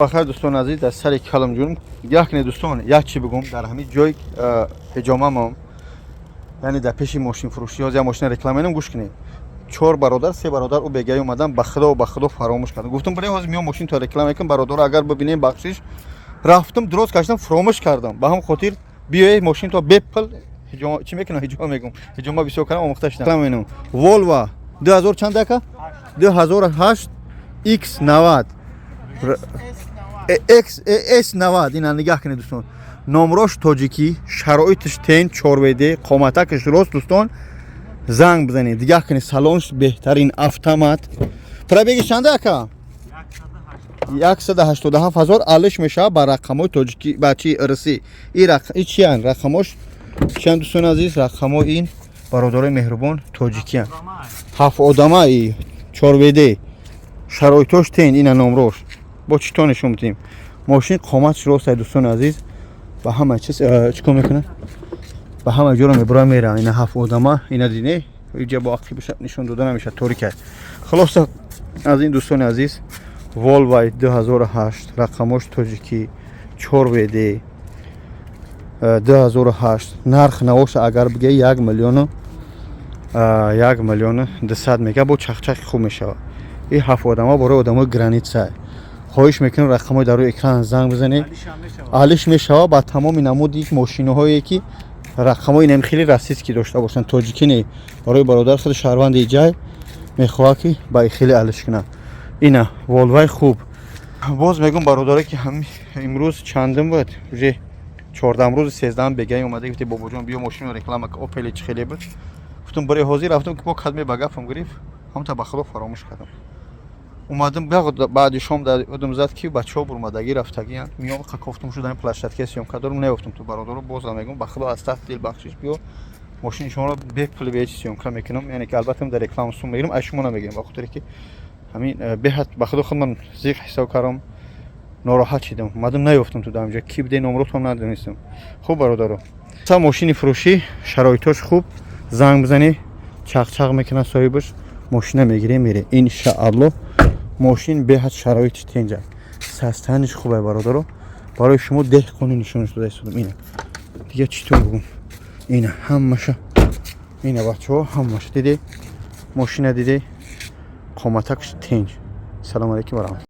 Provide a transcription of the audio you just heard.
بخیر دوستان عزیز در سر کلم جون یک نه دوستان یک چی بگم در همین جای حجامه مام یعنی در پیش ماشین فروشی ها یا ماشین رکلامینم گوش کنید 4 برادر 3 برادر او بگی اومدن به خدا فراموش کردم گفتم برای حاضر میام ماشین تا رکلام میکنم برادر اگر ببینیم بخشش رفتم درست کشتم فراموش کردم به هم خاطر بیای ماشین تا بپل حجامه چی میکنه حجامه میگم حجامه بسیار کردم آموختش نمیدونم والوا 2000 چند دکا 2008 X90 S90 اینا نگاه کنید دوستان نامروش تاجیکی شرایطش تین 4WD قامتکش درست دوستان زنگ بزنید دیگه کنید سالنش بهترین автомат پرابیگ چند اکا 187,000 алиш میشه با رقمای تاجیکی بچی ارسی این چی ان رقماش چند دوستان عزیز رقمای این برادرای مهربان تاجیکی ان 7 آدمه ای 4WD شرایطش تین اینا نامروش با چطور نشون میدیم ماشین قامتش راست دوستان عزیز با همه چیز چیکار میکنه با همه جور میبره میره اینا 7 آدمه اینا دیدی اینجا با عقلی بشه نشون داده نمیشه طوری کرد خلاص از این دوستان عزیز والوای 2008 رقمش تاجیکی 4WD 2008 نرخ نوش اگر بگه 1,200,000 میگه با چخچخ خوب میشه این 7 آدمه برای آدمای گرانیت خواهش میکنم رقمای در روی اکران زنگ بزنید حالش میشه با تمام نمود یک ماشین‌هایی که رقمای اینم خیلی رسیس کی داشته باشن تاجیکی نه برای برادر خود شهروند ایجای میخواد که با خیلی حالش کنه اینا والوای خوب باز میگم برادرایی که هم امروز چندم بود روز 14 روز 13 بگی اومده گفت بابا جان بیا ماشین رو رکلام اوپل چه خیلی بود گفتم برای حاضر رفتم که با خدمت بگفتم گرفت هم تا بخدا فراموش کردم اومدم بعد شام دادم زد که بچه‌ها برمدگی رفتگی میام گفتم شدن پلاشتکی سیام کردم نگفتم تو برادر رو باز میگم بخدا از تحت دل بخشش بیا ماشین شما رو بپل به سیام کردم میکنم یعنی که البته در رکلام سوم میگیرم اشمو نمیگم بخاطر که همین بهت بخدا خود من زیق حساب کردم ناراحت شدم اومدم نگفتم تو دامجا کی بده نمرات هم ندونستم خوب برادر تا ماشین فروشی شرایطش خوب زنگ بزنی چق میکنه صاحبش ماشین میگیره میره ان شاء الله ماشین به حد شرایطش تنجه سستنش خوبه برادر برای شما دهقانی نشونش داده استم اینه دیگه چطور بگم اینه همشه اینه بچه‌ها همشه دیدی ماشین دیدی قامتش تنج سلام علیکم و رحمت